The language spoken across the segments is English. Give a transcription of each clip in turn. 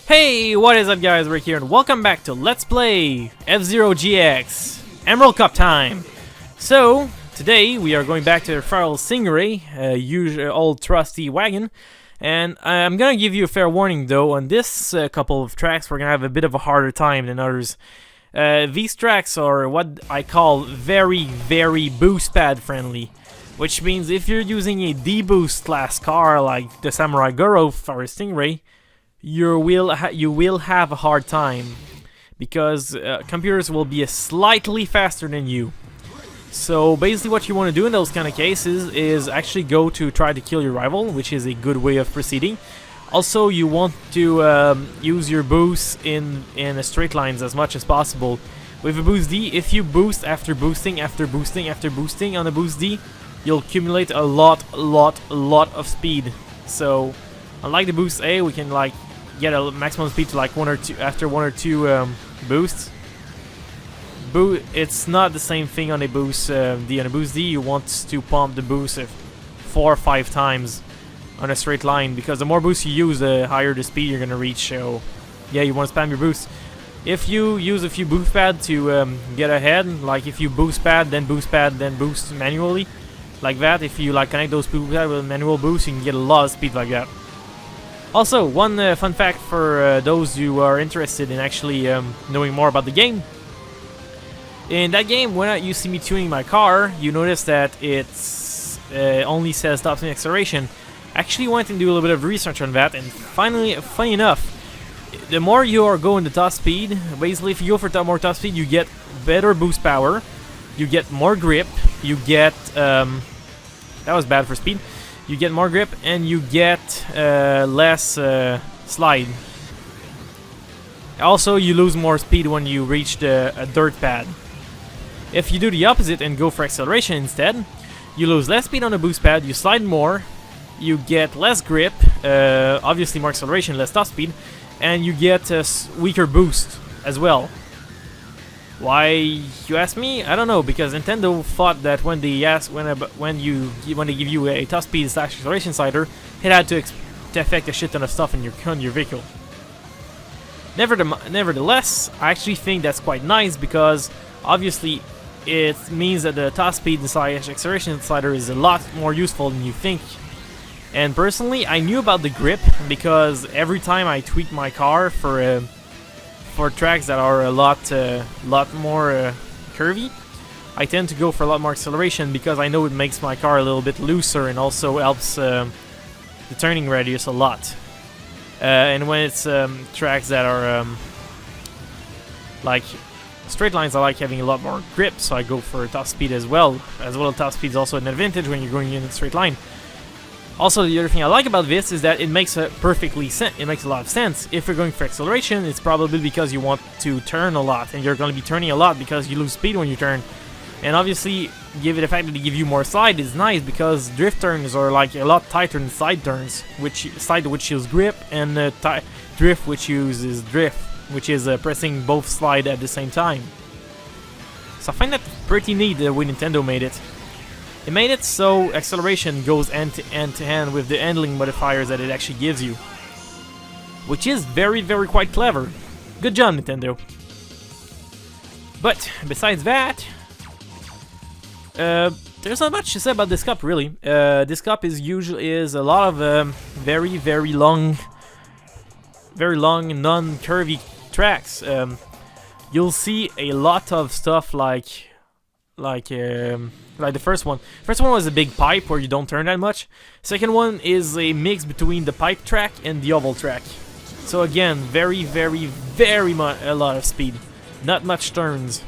Hey, what is up guys, Rick here, and welcome back to Let's Play F-Zero GX Emerald Cup time! So, today we are going back to the Feral Stingray, usual old trusty wagon, and I'm gonna give you a fair warning though, on this couple of tracks we're gonna have a bit of a harder time than others. These tracks are what I call very boost pad friendly, which means if you're using a D-boost class car like the Samurai Goro Feral Stingray, you will have a hard time because computers will be slightly faster than you. So basically what you want to do in those kind of cases is actually go to try to kill your rival, which is a good way of proceeding. Also, you want to use your boost in straight lines as much as possible. With a boost D, if you boost after boosting on a boost D, you'll accumulate a lot of speed. So unlike the boost A, we can like get a maximum speed to like one or two boosts. It's not the same thing on a boost D. On a boost D, you want to pump the boost 4 or 5 times on a straight line, because the more boosts you use, the higher the speed you're gonna reach. So yeah, you want to spam your boost. If you use a few boost pad to get ahead, like if you boost pad, then boost manually, like that, if you like connect those boost pad with a manual boost, you can get a lot of speed like that. Also, one fun fact for those who are interested in actually knowing more about the game. In that game, when you see me tuning my car, you notice that it's only says top speed acceleration. I actually went and do a little bit of research on that, and finally, funny enough, the more you are going to top speed, basically if you go for more top speed, you get better boost power, you get more grip, you get, that was bad for speed. You get more grip and you get less slide. Also, you lose more speed when you reach a dirt pad. If you do the opposite and go for acceleration instead, you lose less speed on the boost pad, you slide more, you get less grip, obviously more acceleration, less top speed, and you get a weaker boost as well. Why, you ask me? I don't know, because Nintendo thought that when they give you a top speed / acceleration slider, it had to affect a shit ton of stuff in your vehicle. Nevertheless, I actually think that's quite nice, because obviously it means that the top speed / acceleration slider is a lot more useful than you think. And personally, I knew about the grip because every time I tweak my car for tracks that are a lot more curvy, I tend to go for a lot more acceleration, because I know it makes my car a little bit looser and also helps the turning radius a lot. And when it's tracks that are like straight lines, I like having a lot more grip, so I go for top speed as well. Top speed is also an advantage when you're going in a straight line. Also, the other thing I like about this is that it makes a lot of sense. If you're going for acceleration, it's probably because you want to turn a lot, and you're going to be turning a lot because you lose speed when you turn. And obviously, given the fact that they give you more slide is nice, because drift turns are like a lot tighter than side turns, which use grip, and drift which uses drift, which is pressing both slide at the same time. So I find that pretty neat the way Nintendo made it. It made it so acceleration goes hand to hand with the handling modifiers that it actually gives you, which is very quite clever. Good job, Nintendo. But besides that, there's not much to say about this cup really. This cup is a lot of very long non-curvy tracks. You'll see a lot of stuff like the first one. First one was a big pipe where you don't turn that much. Second one is a mix between the pipe track and the oval track. So again, very much a lot of speed, not much turns.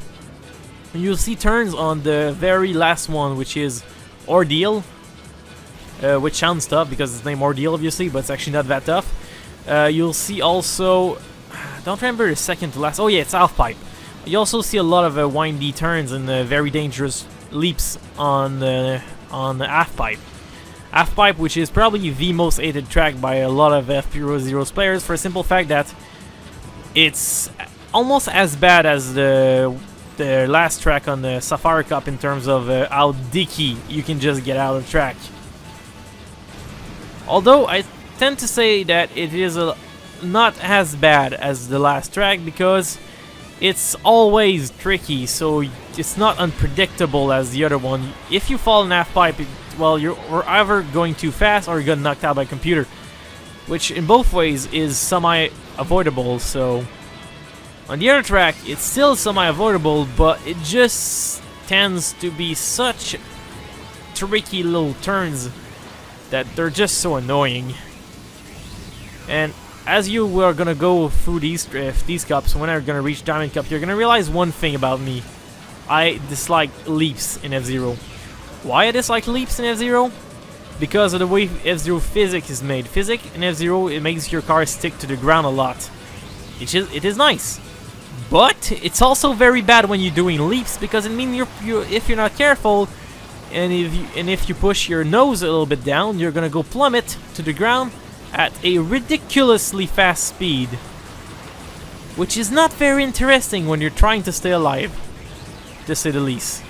You'll see turns on the very last one, which is Ordeal, which sounds tough because it's named Ordeal obviously, but it's actually not that tough. You'll see also, don't remember the second to last. Oh yeah, it's half pipe. You also see a lot of windy turns and very dangerous leaps on half pipe. Half pipe, which is probably the most hated track by a lot of F-Zero's players, for a simple fact that it's almost as bad as the last track on the Safari Cup in terms of how dicky you can just get out of track. Although I tend to say that it is not as bad as the last track because it's always tricky, so it's not unpredictable as the other one. If you fall in half pipe, well, you're either going too fast or you're getting knocked out by a computer, which in both ways is semi-avoidable. So on the other track, it's still semi-avoidable, but it just tends to be such tricky little turns that they're just so annoying. And as you are gonna go through these cups, when you're gonna reach Diamond Cup, you're gonna realize one thing about me. I dislike leaps in F-Zero. Why I dislike leaps in F-Zero? Because of the way F-Zero physics is made. Physics in F-Zero, it makes your car stick to the ground a lot. It is nice. But it's also very bad when you're doing leaps, because it means if you're not careful, and if you push your nose a little bit down, you're gonna go plummet to the ground at a ridiculously fast speed, which is not very interesting when you're trying to stay alive, to say the least.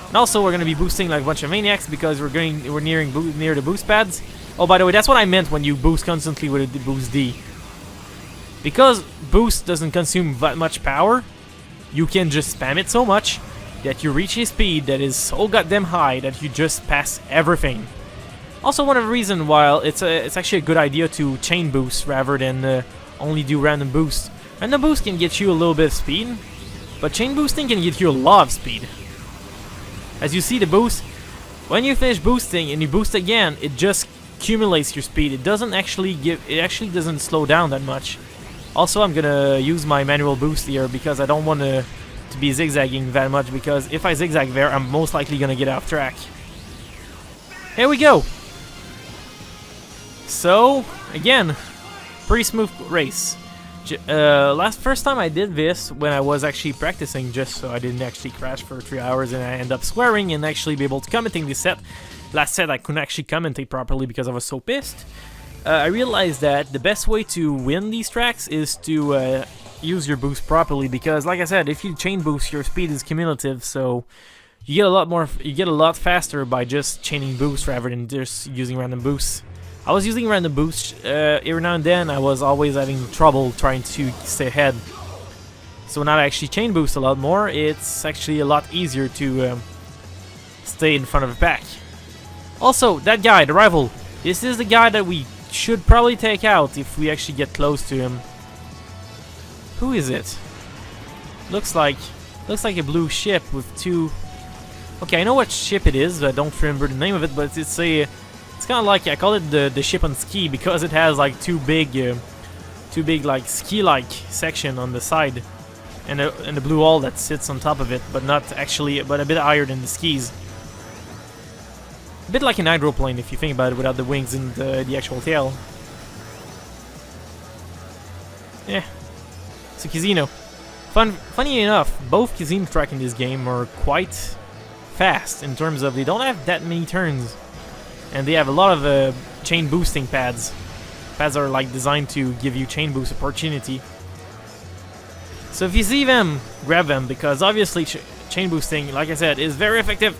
And also, we're gonna be boosting like a bunch of maniacs because we're near the boost pads. Oh, by the way, that's what I meant when you boost constantly with a boost D. Because boost doesn't consume that much power, you can just spam it so much that you reach a speed that is so goddamn high that you just pass everything. Also, one of the reasons why it's actually a good idea to chain boost rather than only do random boost. Random boost can get you a little bit of speed, but chain boosting can get you a lot of speed. As you see the boost, when you finish boosting and you boost again, it just accumulates your speed. It actually doesn't slow down that much. Also, I'm gonna use my manual boost here because I don't want to be zigzagging that much, because if I zigzag there, I'm most likely gonna get off track. Here we go. So, again, pretty smooth race. First time I did this when I was actually practicing, just so I didn't actually crash for 3 hours and I end up swearing and actually be able to commentate this set. Last set I couldn't actually commentate properly because I was so pissed. I realized that the best way to win these tracks is to use your boost properly, because like I said, if you chain boost, your speed is cumulative, so you get a lot faster by just chaining boost rather than just using random boosts. I was using random boosts every now and then. I was always having trouble trying to stay ahead. So now I actually chain boost a lot more. It's actually a lot easier to stay in front of the pack. Also, that guy, the rival, this is the guy that we should probably take out if we actually get close to him. Who is it? Looks like a blue ship with two. Okay, I know what ship it is. I don't remember the name of it, but it's kind of like, I call it the ship on ski because it has like two big like ski-like section on the side, and the blue hull that sits on top of it, but a bit higher than the skis. A bit like an hydroplane if you think about it, without the wings and the actual tail. Yeah, it's a casino. Funny enough, both casino track in this game are quite fast in terms of they don't have that many turns. And they have a lot of chain boosting pads. Pads are like designed to give you chain boost opportunity. So if you see them, grab them, because obviously chain boosting, like I said, is very effective.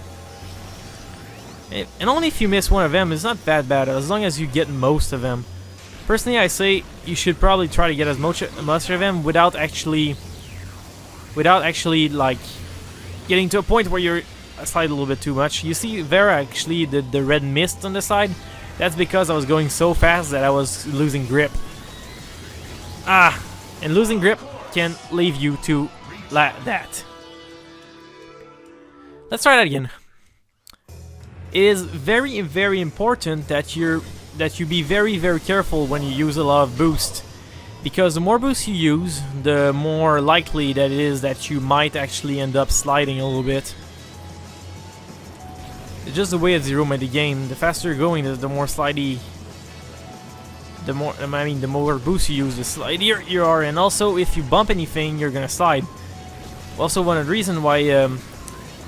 And only if you miss one of them, it's not that bad, as long as you get most of them. Personally, I say you should probably try to get as much of them without actually like getting to a point where you're slide a little bit too much. You see there actually the red mist on the side? That's because I was going so fast that I was losing grip. And losing grip can leave you to that. Let's try that again. It is very, very important that you be very, very careful when you use a lot of boost, because the more boost you use, the more likely that it is that you might actually end up sliding a little bit. It's just the way F-Zero made the game. The faster you're going, the more slidey. The more boost you use, the slidier you are. And also, if you bump anything, you're gonna slide. Also, one of the reasons why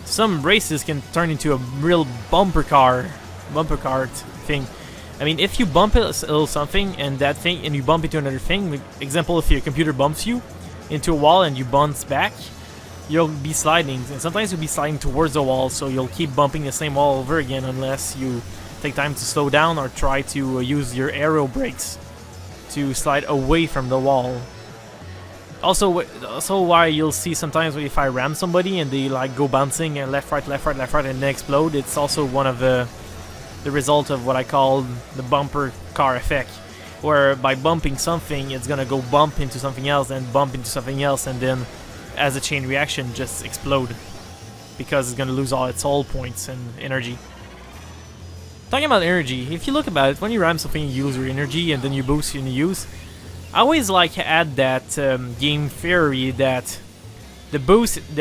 some races can turn into a real bumper car thing. I mean, if you bump a little something and you bump into another thing. Like, example, if your computer bumps you into a wall and you bounce back, you'll be sliding, and sometimes you'll be sliding towards the wall, so you'll keep bumping the same wall over again unless you take time to slow down or try to use your aero brakes. to slide away from the wall. Also why you'll see sometimes if I ram somebody and they like go bouncing and left, right, and then explode, it's also one of the result of what I call the bumper car effect, where by bumping something, it's gonna go bump into something else and bump into something else, and then as a chain reaction, just explode, because it's gonna lose all its hull points and energy. Talking about energy, if you look about it, when you ram something, you use your energy, and then you boost and you use. I always like to add that game theory that the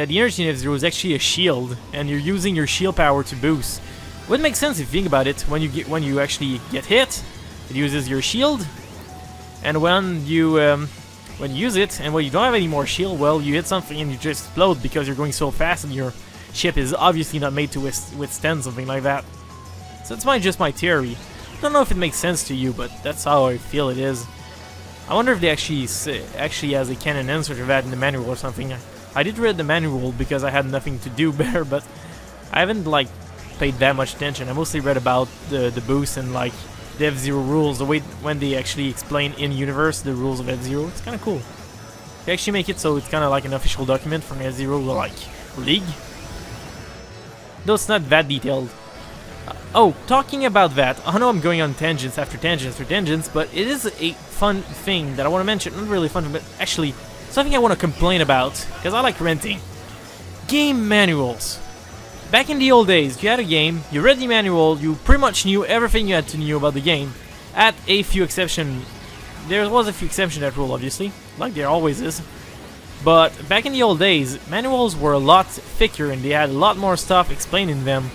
energy in F-Zero is actually a shield, and you're using your shield power to boost. Would make sense if you think about it. When you actually get hit, it uses your shield, and when you use it, and when you don't have any more shield, well, you hit something and you just explode because you're going so fast, and your ship is obviously not made to withstand something like that. So it's just my theory. I don't know if it makes sense to you, but that's how I feel it is. I wonder if they actually has a canon answer to that in the manual or something. I did read the manual because I had nothing to do there, but I haven't like paid that much attention. I mostly read about the boost and like the F-Zero rules, the way when they actually explain in universe the rules of F-Zero. It's kind of cool. They actually make it so it's kind of like an official document from F-Zero like League. Though it's not that detailed. Oh, talking about that, I know I'm going on tangents after tangents after tangents, but it is a fun thing that I want to mention. Not really fun, but actually something I want to complain about, because I like renting. Game manuals. Back in the old days, you had a game, you read the manual, you pretty much knew everything you had to know about the game. At a few exceptions, there was a few exceptions to that rule, obviously, like there always is. But back in the old days, manuals were a lot thicker and they had a lot more stuff explained in them.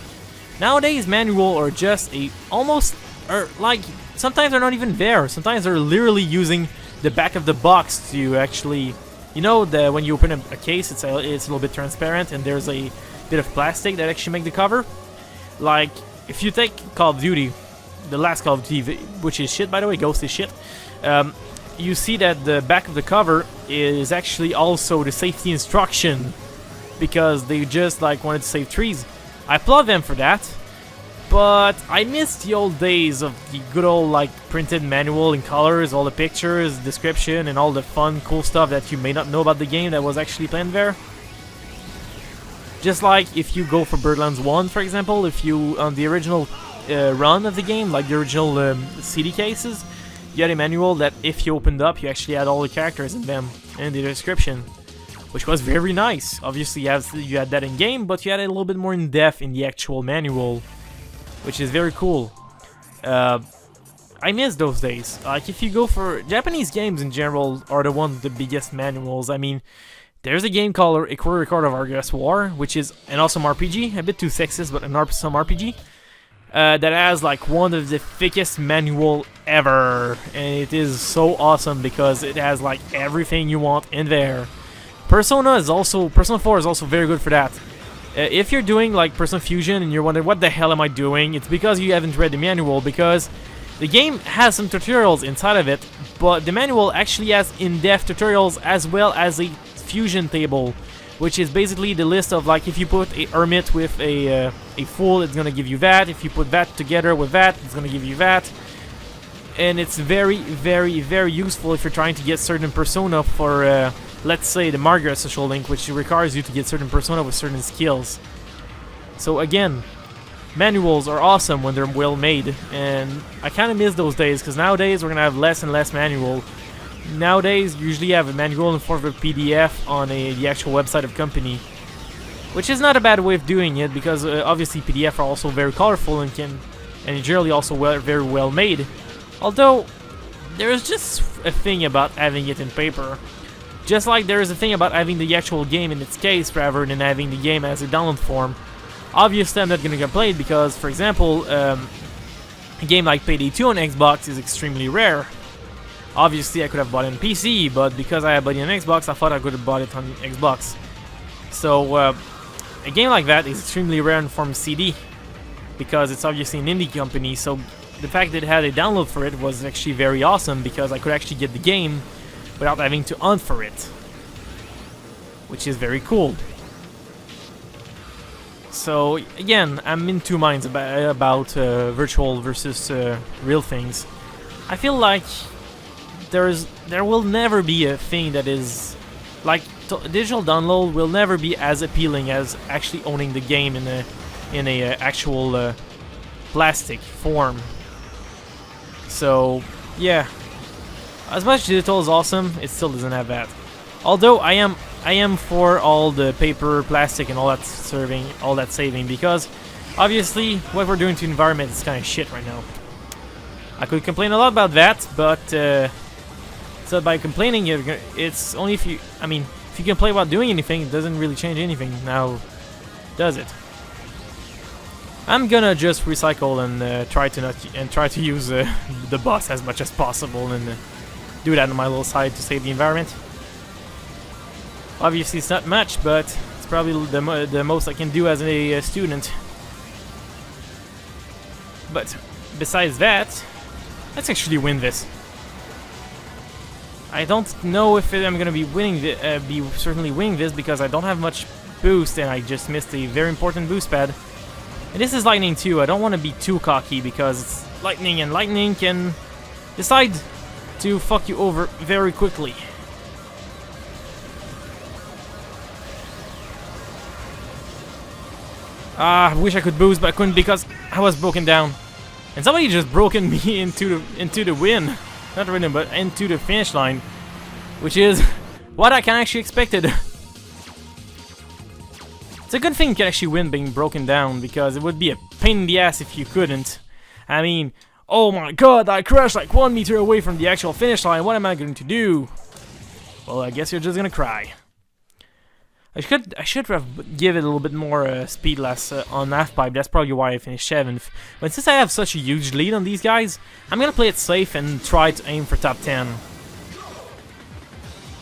Nowadays, manual are just sometimes they're not even there. Sometimes they're literally using the back of the box to actually, you know, when you open a case, it's a little bit transparent and there's a bit of plastic that actually make the cover. Like, if you take Call of Duty, the last Call of Duty, which is shit by the way, Ghost is shit, you see that the back of the cover is actually also the safety instruction, because they just like wanted to save trees. I applaud them for that, but I miss the old days of the good old like printed manual in colors, all the pictures, description, and all the fun, cool stuff that you may not know about the game that was actually planned there. Just like if you go for Borderlands 1, for example, if you on the original run of the game, like the original CD cases, you had a manual that if you opened up, you actually had all the characters in them and the description, which was very nice. Obviously, you had that in game, but you had it a little bit more in depth in the actual manual, which is very cool. I miss those days. Like, if you go for Japanese games in general, are the ones with the biggest manuals. I mean, there's a game called A Quarter Record of Argus War, which is an awesome RPG, a bit too sexist, but an awesome RPG. That has like one of the thickest manual ever, and it is so awesome because it has like everything you want in there. Persona 4 is also very good for that. If you're doing like Persona Fusion and you're wondering what the hell am I doing, it's because you haven't read the manual, because the game has some tutorials inside of it, but the manual actually has in-depth tutorials as well as a fusion table, which is basically the list of like if you put a hermit with a fool, it's gonna give you that. If you put that together with that, it's gonna give you that. And it's very, very, very useful if you're trying to get certain persona for, let's say, the Margaret social link, which requires you to get certain persona with certain skills. So again, manuals are awesome when they're well made, and I kind of miss those days, because nowadays we're gonna have less and less manual. Nowadays, you usually have a manual in form of a PDF on the actual website of company, which is not a bad way of doing it, because obviously PDF are also very colorful and generally also very well made. Although there is just a thing about having it in paper, just like there is a thing about having the actual game in its case rather than having the game as a download form. Obviously, I'm not gonna complain because, for example, a game like Payday 2 on Xbox is extremely rare. Obviously, I could have bought it on PC, but because I had bought it on Xbox, I thought I could have bought it on Xbox. So, a game like that is extremely rare in form of CD, because it's obviously an indie company, so the fact that it had a download for it was actually very awesome, because I could actually get the game without having to hunt for it, which is very cool. So, again, I'm in two minds about virtual versus real things. I feel like there will never be a thing that is like digital download will never be as appealing as actually owning the game in a actual plastic form. So yeah, as much as digital is awesome, it still doesn't have that. Although I am for all the paper, plastic, and all that saving, because obviously what we're doing to the environment is kind of shit right now. I could complain a lot about that, but so by complaining, it's only if you. I mean, if you complain about doing anything, it doesn't really change anything. Now, does it? I'm gonna just recycle and try to use the bus as much as possible and do that on my little side to save the environment. Obviously, it's not much, but it's probably the most I can do as a student. But besides that, let's actually win this. I don't know if I'm gonna be certainly winning this because I don't have much boost and I just missed a very important boost pad. And this is lightning too. I don't want to be too cocky because it's lightning and lightning can decide to fuck you over very quickly. I wish I could boost, but I couldn't because I was broken down. And somebody just broken me into the win. Not the win, but into the finish line. Which is what I can actually expected. It's a good thing you can actually win being broken down, because it would be a pain in the ass if you couldn't. I mean, oh my god, I crashed like 1 meter away from the actual finish line. What am I going to do? Well, I guess you're just gonna cry. I should have give it a little bit more speed less on halfpipe. That's probably why I finished 7th. But since I have such a huge lead on these guys, I'm gonna play it safe and try to aim for top 10.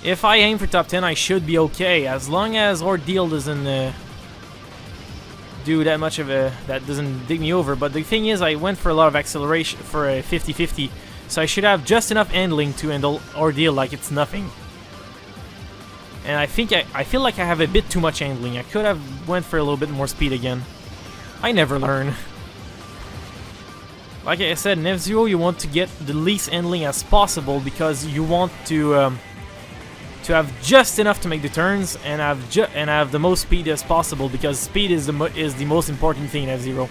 If I aim for top 10, I should be okay, as long as Ordeal doesn't do that much of that doesn't dig me over. But the thing is, I went for a lot of acceleration for a 50-50, so I should have just enough handling to handle Ordeal like it's nothing. And I feel like I have a bit too much handling. I could have went for a little bit more speed again. I never learn. Like I said, in F-Zero you want to get the least handling as possible because you want to have just enough to make the turns and have the most speed as possible, because speed is the most important thing in F-Zero.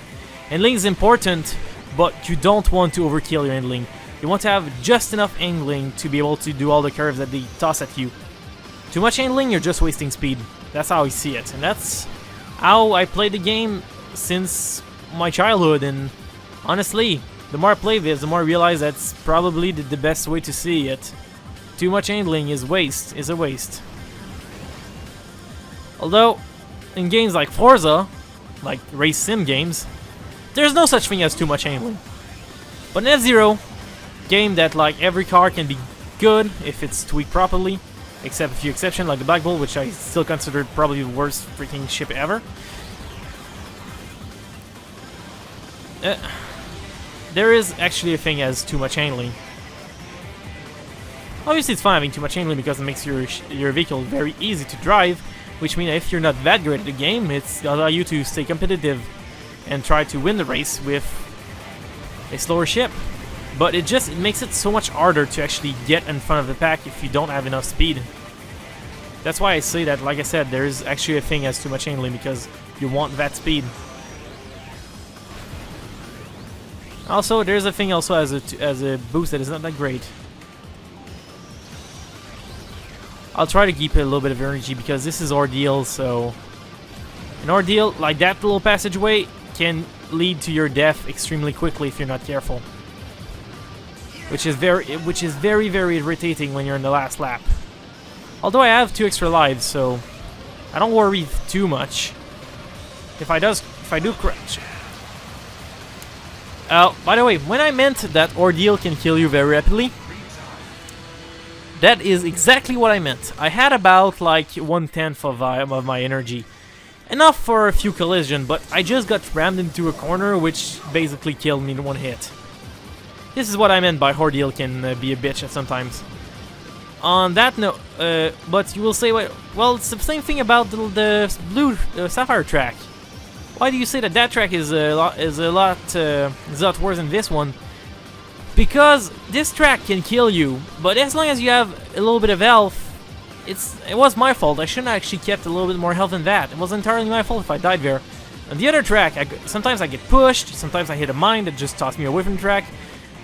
Handling is important, but you don't want to overkill your handling. You want to have just enough handling to be able to do all the curves that they toss at you. Too much handling, you're just wasting speed. That's how I see it, and that's how I play the game since my childhood. And honestly, the more I play this, the more I realize that's probably the best way to see it. Too much handling is a waste. Although, in games like Forza, like race sim games, there's no such thing as too much handling. But in F-Zero, game that like every car can be good if it's tweaked properly, except a few exceptions like the Black Bull, which I still consider probably the worst freaking ship ever. There is actually a thing as too much handling. Obviously it's fine having too much handling because it makes your vehicle very easy to drive, which means if you're not that great at the game, it's allow you to stay competitive and try to win the race with a slower ship. But it makes it so much harder to actually get in front of the pack if you don't have enough speed. That's why I say that, like I said, there is actually a thing as too much handling because you want that speed. Also, there's a thing also as a boost that is not that great. I'll try to keep a little bit of energy because this is Ordeal, so an Ordeal like that little passageway can lead to your death extremely quickly if you're not careful. Which is very irritating when you're in the last lap. Although I have 2 extra lives, so I don't worry too much. If I do crash. By the way, when I meant that Ordeal can kill you very rapidly, that is exactly what I meant. I had about like 1/10 of my energy. Enough for a few collisions, but I just got rammed into a corner which basically killed me in one hit. This is what I meant by Ordeal can be a bitch at sometimes. On that note, but you will say, well, it's the same thing about the blue Sapphire track. Why do you say that track is a lot worse than this one? Because this track can kill you, but as long as you have a little bit of health, it was my fault. I shouldn't have actually kept a little bit more health than that. It was entirely my fault if I died there. On the other track, sometimes I get pushed, sometimes I hit a mine that just tossed me away from the track.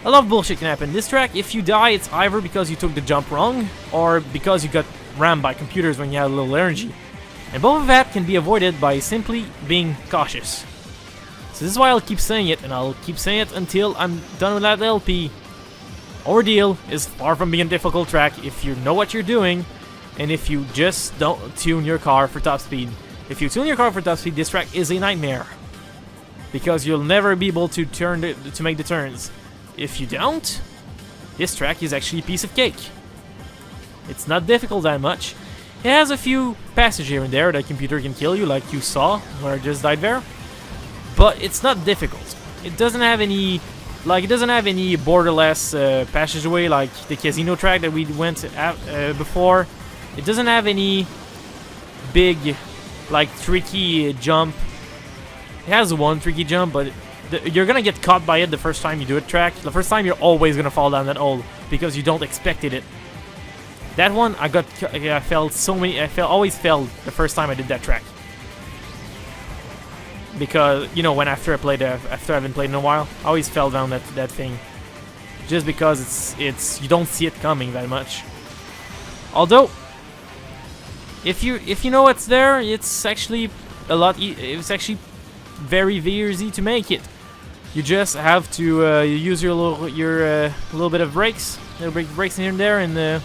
A lot of bullshit can happen. This track, if you die, it's either because you took the jump wrong, or because you got rammed by computers when you had a little energy. And both of that can be avoided by simply being cautious. So this is why I'll keep saying it, and I'll keep saying it until I'm done with that LP. Ordeal is far from being a difficult track if you know what you're doing, and if you just don't tune your car for top speed. If you tune your car for top speed, this track is a nightmare. Because you'll never be able to make the turns. If you don't, this track is actually a piece of cake. It's not difficult that much. It has a few passages here and there that a computer can kill you, like you saw, where I just died there. But it's not difficult. It doesn't have any, borderless passageway like the casino track that we went before. It doesn't have any big, tricky jump. It has one tricky jump, but you're gonna get caught by it the first time you do a track. The first time you're always gonna fall down that hole because you don't expected it. That one I always fell the first time I did that track. Because, you know, after I haven't played in a while, I always fell down that thing. Just because you don't see it coming that much. Although, if you know what's there, it's actually it's actually very easy to make it. You just have to use your little bit of brakes, brakes here and there, and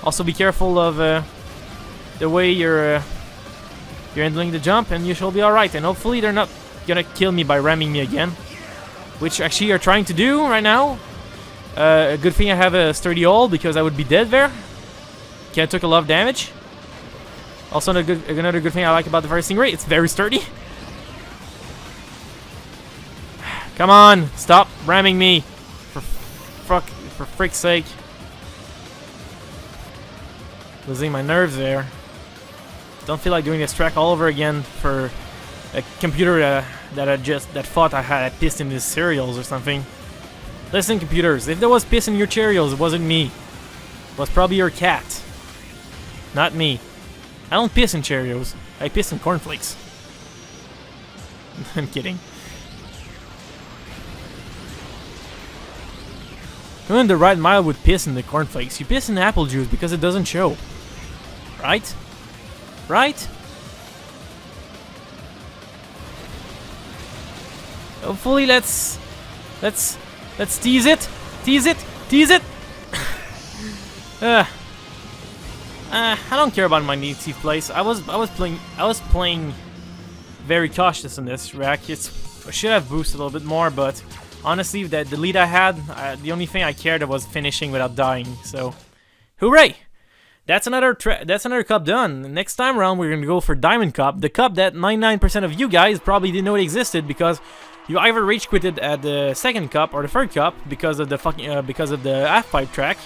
also be careful of the way you're handling the jump, and you shall be alright. And hopefully they're not gonna kill me by ramming me again, which actually are trying to do right now. A good thing I have a sturdy hull, because I would be dead there. Okay, I took a lot of damage. Also, another good thing I like about the fire stingray, it's very sturdy. Come on, stop ramming me, for frick's sake. Losing my nerves there. Don't feel like doing this track all over again for a computer that thought I had piss in his cereals or something. Listen, computers, if there was piss in your Cheerios, it wasn't me. It was probably your cat. Not me. I don't piss in Cheerios. I piss in cornflakes. I'm kidding. Going the right mile with piss in the cornflakes. You piss in apple juice because it doesn't show. Right? Right? Hopefully let's tease it. Tease it. Tease it. I don't care about my native place. I was playing very cautious in this track. I should have boosted a little bit more, but honestly, the lead I had, the only thing I cared was finishing without dying. So, hooray! That's another cup done. Next time around, we're gonna go for Diamond Cup, the cup that 99% of you guys probably didn't know it existed, because you either rage quitted at the second cup or the third cup because of the half pipe track,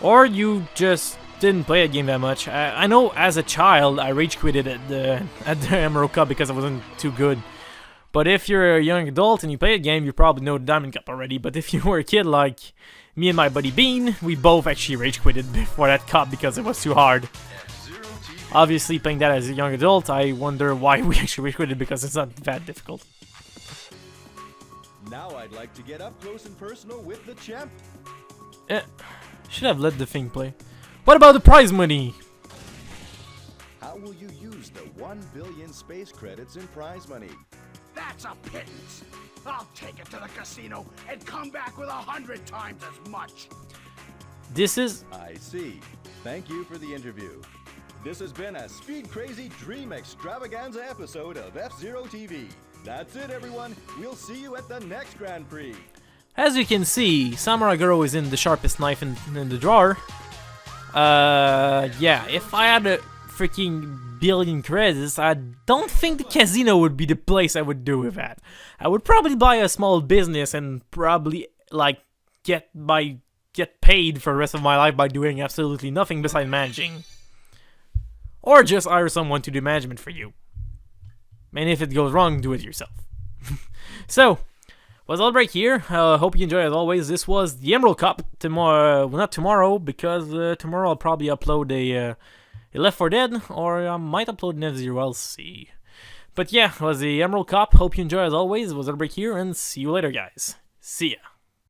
or you just didn't play a game that much. I know as a child I rage quitted at the Emerald Cup because I wasn't too good. But if you're a young adult and you play a game, you probably know the Diamond Cup already. But if you were a kid like me and my buddy Bean, we both actually rage quitted before that cup because it was too hard. Obviously, playing that as a young adult, I wonder why we actually rage quitted, because it's not that difficult. Now I'd like to get up close and personal with the champ. Should have let the thing play. What about the prize money? How will you use the 1 billion space credits in prize money? That's a pittance. I'll take it to the casino and come back with 100 times as much. This is... I see. Thank you for the interview. This has been a Speed Crazy Dream Extravaganza episode of F-Zero TV. That's it, everyone. We'll see you at the next Grand Prix. As you can see, Samurai Girl is in the sharpest knife in the drawer. Yeah, if I had a freaking billion credits, I don't think the casino would be the place I would do with that. I would probably buy a small business and probably, like, get paid for the rest of my life by doing absolutely nothing besides managing. Or just hire someone to do management for you. And if it goes wrong, do it yourself. So, Was Hailtothebreak here. Hope you enjoy as always. This was the Emerald Cup. Tomorrow, well, not tomorrow, because tomorrow I'll probably upload a Left 4 Dead, or I might upload an F-Zero. I'll see. But yeah, it was the Emerald Cup. Hope you enjoy as always. It was Hailtothebreak here, and see you later, guys. See ya.